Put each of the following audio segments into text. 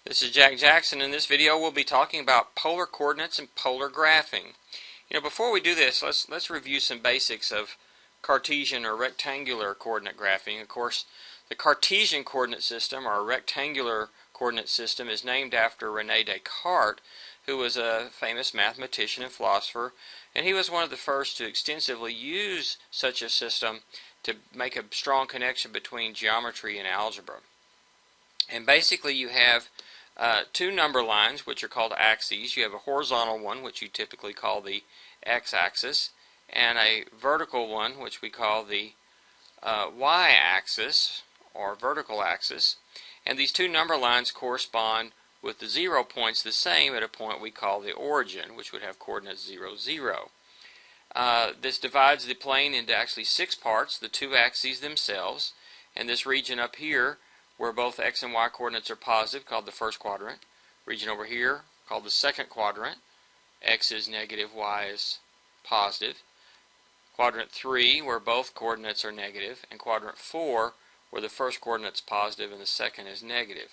This is Jack Jackson. In this video we'll be talking about polar coordinates and polar graphing. Before we do this, let's review some basics of Cartesian or rectangular coordinate graphing. Of course, the Cartesian coordinate system, or rectangular coordinate system, is named after René Descartes, who was a famous mathematician and philosopher, and he was one of the first to extensively use such a system to make a strong connection between geometry and algebra. And basically you have two number lines, which are called axes. You have a horizontal one, which you typically call the x-axis, and a vertical one, which we call the y-axis, or vertical axis. And these two number lines correspond with the 0 points the same at a point we call the origin, which would have coordinates 0, 0. This divides the plane into actually 6 parts, the two axes themselves, and this region up here where both x and y coordinates are positive, called the first quadrant. Region over here, called the second quadrant. X is negative, y is positive. Quadrant 3, where both coordinates are negative, and quadrant 4, where the first coordinate is positive and the second is negative.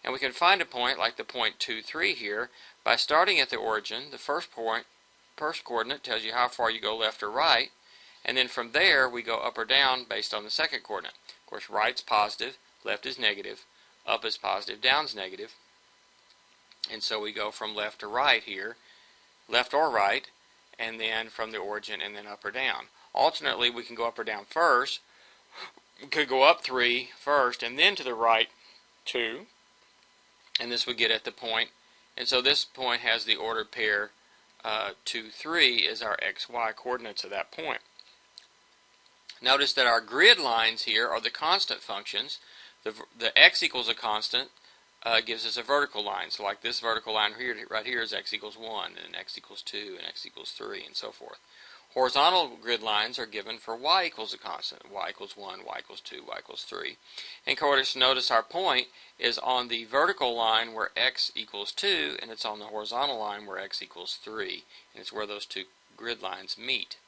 And we can find a point like the point 2, 3 here by starting at the origin. The first coordinate tells you how far you go left or right, and then from there we go up or down based on the second coordinate. Of course, right's positive, left is negative, up is positive, down's negative, and so we go from left to right here, left or right, and then from the origin and then up or down. Alternately, we can go up or down first. We could go up 3 first and then to the right 2, and this would get at the point, and so this point has the ordered pair 2, 3 is our x, y coordinates at that point. Notice that our grid lines here are the constant functions. The x equals a constant gives us a vertical line. So like this vertical line here, right here is x equals 1, and x equals 2, and x equals 3, and so forth. Horizontal grid lines are given for y equals a constant. Y equals 1, y equals 2, y equals 3. And of course, notice our point is on the vertical line where x equals 2, and it's on the horizontal line where x equals 3. And it's where those two grid lines meet.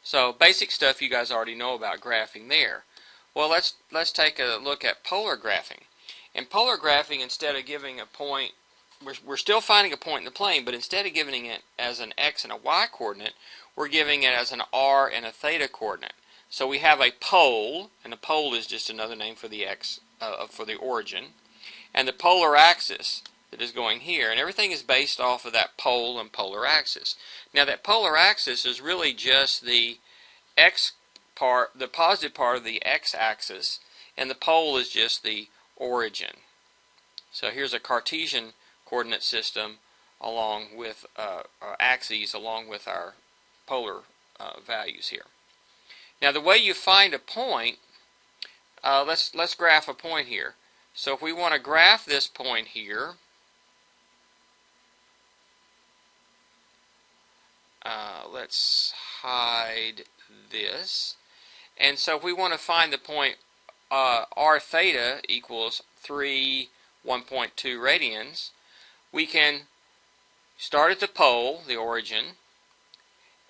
So basic stuff you guys already know about graphing there. Well, let's take a look at polar graphing. In polar graphing, instead of giving a point, we're still finding a point in the plane, but instead of giving it as an x and a y coordinate, we're giving it as an r and a theta coordinate. So we have a pole, and the pole is just another name for the x, for the origin, and the polar axis that is going here, and everything is based off of that pole and polar axis. Now that polar axis is really just the x part, the positive part of the x-axis, and the pole is just the origin. So here's a Cartesian coordinate system along with our axes along with our polar values here. Now the way you find a point, let's graph a point here. So if we want to graph this point here, let's hide this. And so if we want to find the point r theta equals 3, 1.2 radians, we can start at the pole, the origin,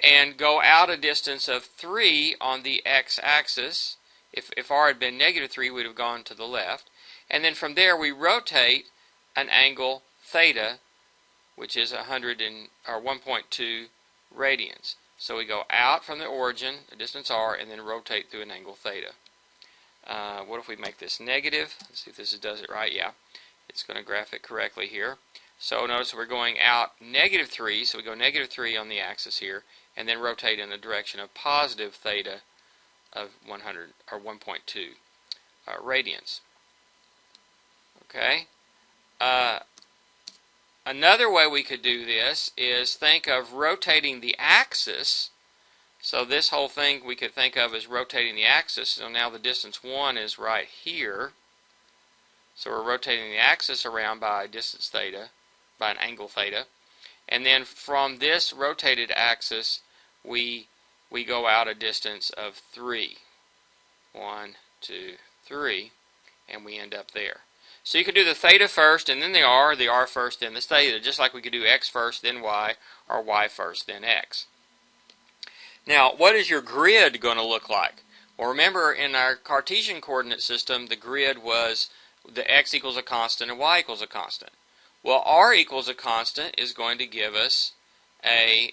and go out a distance of 3 on the x-axis. If r had been negative 3, we'd have gone to the left. And then from there we rotate an angle theta, which is 1.2 radians. So we go out from the origin, a distance r, and then rotate through an angle theta. What if we make this negative? Let's see if this does it right. Yeah, it's going to graph it correctly here. So notice we're going out negative 3, so we go negative 3 on the axis here, and then rotate in the direction of positive theta of 100 or 1.2 radians. Okay. Another way we could do this is think of rotating the axis. So this whole thing we could think of as rotating the axis. So now the distance 1 is right here. So we're rotating the axis around by distance theta, by an angle theta. And then from this rotated axis, we go out a distance of 3. 1, 2, 3, and we end up there. So you could do the theta first, and then the r first, then the theta, just like we could do x first, then y, or y first, then x. Now, what is your grid going to look like? Well, remember, in our Cartesian coordinate system, the grid was the x equals a constant and y equals a constant. Well, r equals a constant is going to give us a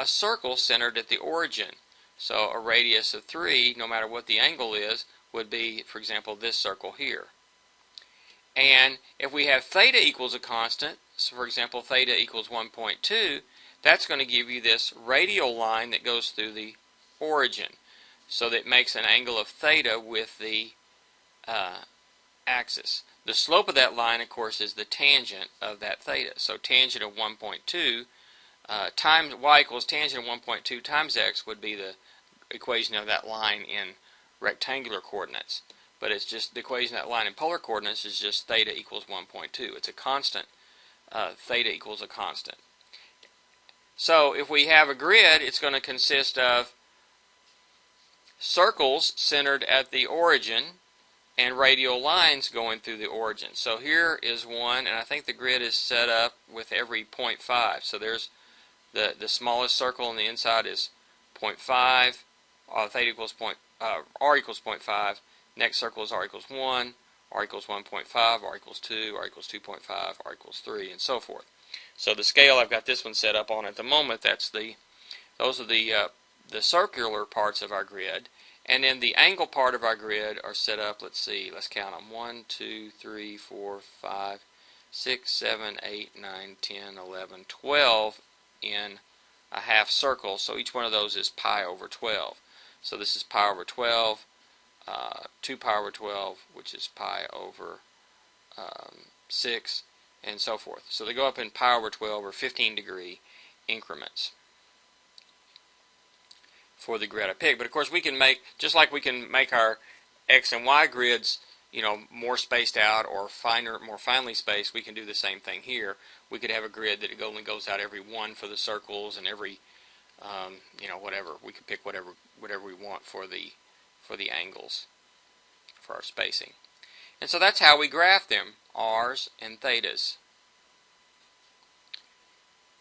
circle centered at the origin. So a radius of 3, no matter what the angle is, would be, for example, this circle here. And if we have theta equals a constant, so for example, theta equals 1.2, that's going to give you this radial line that goes through the origin. So that makes an angle of theta with the axis. The slope of that line, of course, is the tangent of that theta. So tangent of 1.2 times y equals tangent of 1.2 times x would be the equation of that line in rectangular coordinates. But it's just the equation of that line in polar coordinates is just theta equals 1.2. It's a constant. Theta equals a constant. So if we have a grid, it's going to consist of circles centered at the origin and radial lines going through the origin. So here is one, and I think the grid is set up with every 0.5. So there's the smallest circle on the inside is 0.5. Theta equals r equals 0.5. Next circle is r equals 1, r equals 1.5, r equals 2, r equals 2.5, r equals 3, and so forth. So the scale I've got this one set up on at the moment, those are the circular parts of our grid. And then the angle part of our grid are set up, let's see, let's count them, 1, 2, 3, 4, 5, 6, 7, 8, 9, 10, 11, 12 in a half circle. So each one of those is pi over 12. So this is pi over 12, 2 pi over 12, which is pi over 6, and so forth. So they go up in pi over 12 or 15-degree increments for the grid I pick. But of course we can make, just like we can make our x and y grids, more spaced out or more finely spaced, we can do the same thing here. We could have a grid that only goes out every 1 for the circles and every, whatever. We could pick whatever we want for the angles for our spacing. And so that's how we graph them, r's and thetas.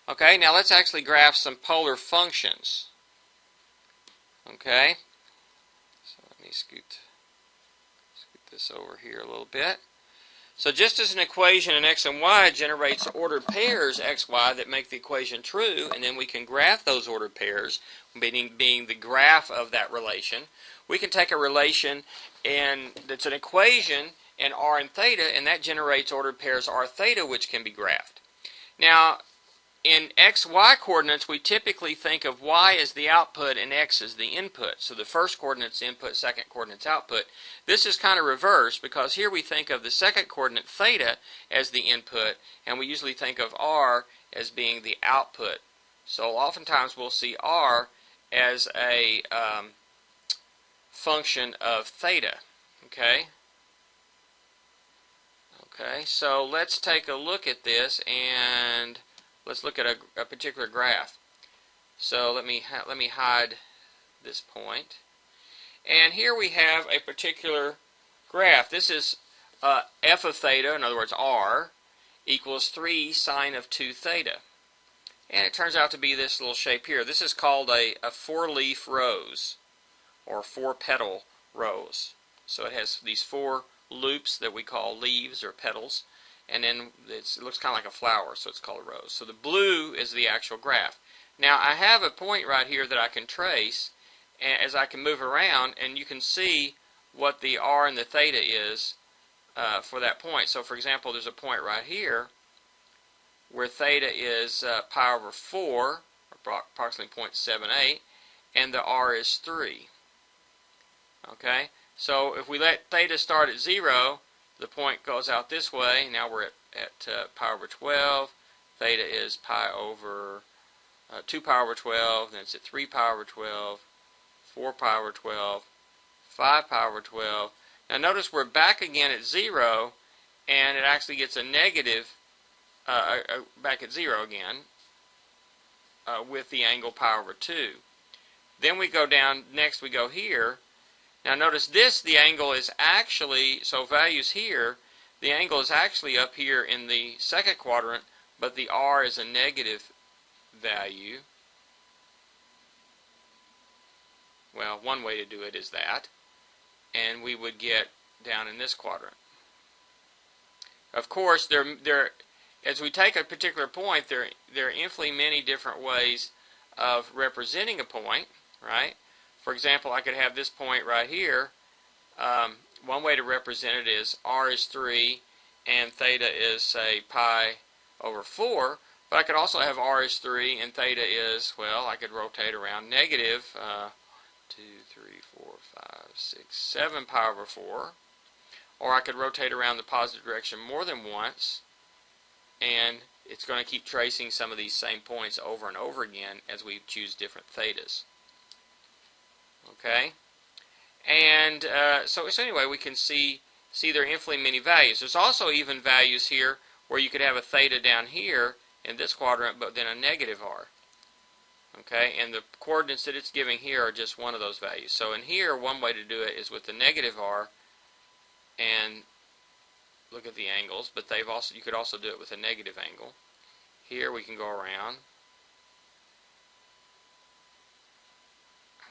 Okay, now let's actually graph some polar functions. Okay, so let me scoot this over here a little bit. So just as an equation in x and y generates ordered pairs x, y that make the equation true, and then we can graph those ordered pairs, being the graph of that relation, we can take a relation that's an equation in r and theta, and that generates ordered pairs r theta, which can be graphed. Now, in x, y coordinates, we typically think of y as the output and x as the input. So the first coordinate's input, second coordinate's output. This is kind of reversed because here we think of the second coordinate theta as the input, and we usually think of r as being the output. So oftentimes we'll see r as a function of theta. Okay? Okay, so let's take a look at this, and let's look at a particular graph. So let me hide this point. And here we have a particular graph. This is f of theta, in other words r, equals 3 sine of 2 theta. And it turns out to be this little shape here. This is called a 4-leaf rose, or 4-petal rose. So it has these 4 loops that we call leaves or petals, and then it looks kind of like a flower, so it's called a rose. So the blue is the actual graph. Now I have a point right here that I can trace as I can move around, and you can see what the r and the theta is for that point. So for example, there's a point right here where theta is pi over 4, or approximately 0.78, and the r is 3. Okay? So if we let theta start at 0, the point goes out this way. Now we're at pi over 12. Theta is pi over 2 pi over 12. Then it's at 3 pi over 12, 4 pi over 12, 5 pi over 12. Now notice we're back again at 0, and it actually gets a negative back at 0 again with the angle pi over 2. Then we go down, next we go here. Now notice this, the angle is actually, so values here, the angle is actually up here in the second quadrant, but the r is a negative value. Well, one way to do it is that, and we would get down in this quadrant. Of course, as we take a particular point, there are infinitely many different ways of representing a point, right? For example, I could have this point right here. One way to represent it is r is 3 and theta is, say, pi over 4. But I could also have r is 3 and theta is, well, I could rotate around negative 2, 3, 4, 5, 6, 7 pi over 4. Or I could rotate around the positive direction more than once, and it's going to keep tracing some of these same points over and over again as we choose different thetas. Okay? And so anyway, we can see there are infinitely many values. There's also even values here where you could have a theta down here in this quadrant, but then a negative r. Okay, and the coordinates that it's giving here are just one of those values. So in here, one way to do it is with the negative r, and look at the angles. But you could also do it with a negative angle. Here we can go around.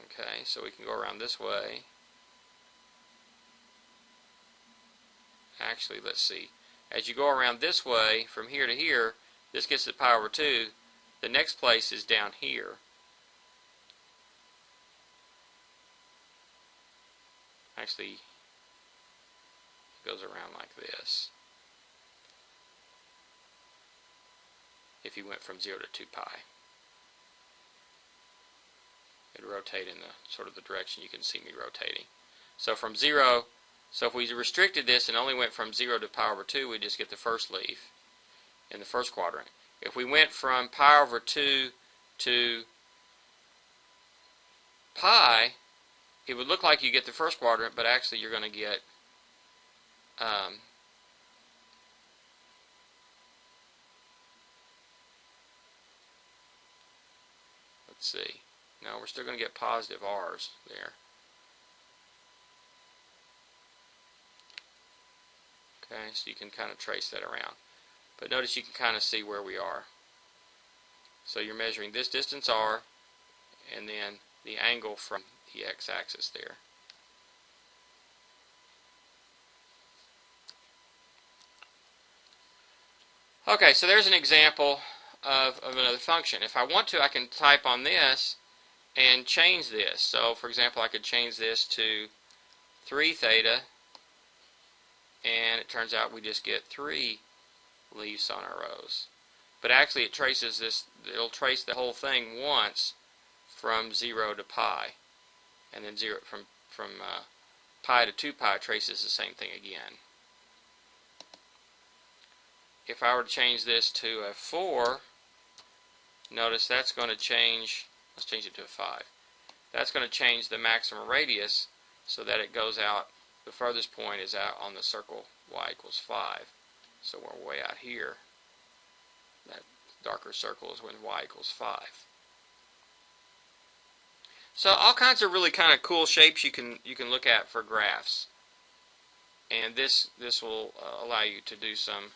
Okay, so we can go around this way. Actually, let's see. As you go around this way, from here to here, this gets to pi over 2. The next place is down here. Actually, it goes around like this. If you went from 0 to 2 pi. It would rotate in the sort of the direction you can see me rotating. So from 0, so if we restricted this and only went from 0 to pi over 2, we'd just get the first leaf in the first quadrant. If we went from pi over 2 to pi, it would look like you get the first quadrant, but actually you're going to get let's see. No, we're still going to get positive r's there. Okay, so you can kind of trace that around. But notice you can kind of see where we are. So you're measuring this distance r, and then the angle from the x-axis there. Okay, so there's an example of another function. If I want to, I can type on this and change this. So, for example, I could change this to 3 theta, and it turns out we just get 3 leaves on our rows. But actually it traces this, it'll trace the whole thing once from 0 to pi. And then from pi to 2 pi traces the same thing again. If I were to change this to a 4, notice that's going to change, let's change it to a 5. That's going to change the maximum radius so that it goes out, the furthest point is out on the circle y equals 5. So we're way out here. That darker circle is when y equals 5. So all kinds of really kind of cool shapes you can look at for graphs. And this will allow you to do some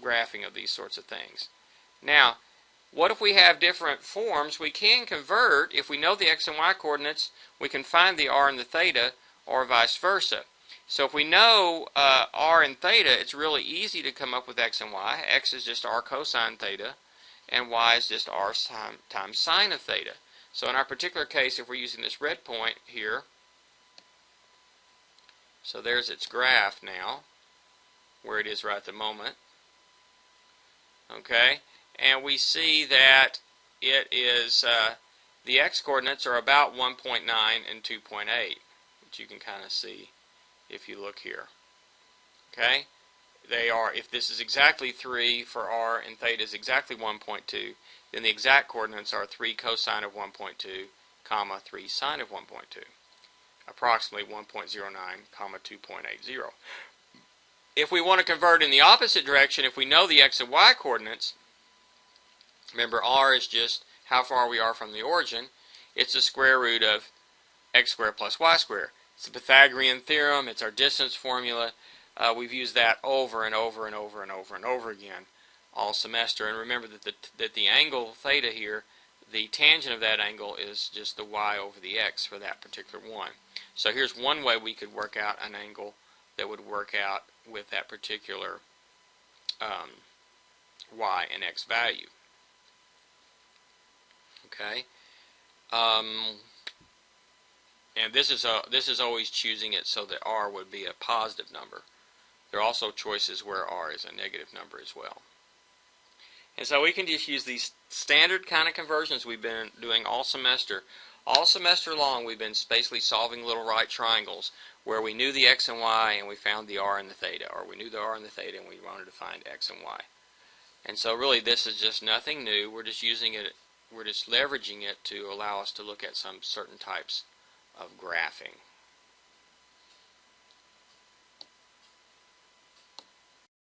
graphing of these sorts of things. Now, what if we have different forms? We can convert, if we know the x and y coordinates, we can find the r and the theta, or vice versa. So if we know r and theta, it's really easy to come up with x and y. X is just r cosine theta, and y is just r times sine of theta. So in our particular case, if we're using this red point here, so there's its graph now, where it is right at the moment. Okay, and we see that it is, the x-coordinates are about 1.9 and 2.8, which you can kind of see if you look here. Okay, they are, if this is exactly 3 for r and theta is exactly 1.2, then the exact coordinates are 3 cosine of 1.2, comma 3 sine of 1.2, approximately 1.09, comma 2.80. If we want to convert in the opposite direction, if we know the x and y coordinates, remember r is just how far we are from the origin, it's the square root of x squared plus y squared. It's the Pythagorean theorem, it's our distance formula. We've used that over and over and over and over and over again all semester. And remember that the angle theta here, the tangent of that angle is just the y over the x for that particular one. So here's one way we could work out an angle that would work out with that particular y and x value. Okay, and this is always choosing it so that r would be a positive number. There are also choices where r is a negative number as well. And so we can just use these standard kind of conversions we've been doing all semester. All semester long we've been basically solving little right triangles where we knew the x and y and we found the r and the theta, or we knew the r and the theta and we wanted to find x and y. And so really this is just nothing new. We're just using it, we're just leveraging it to allow us to look at some certain types of graphing.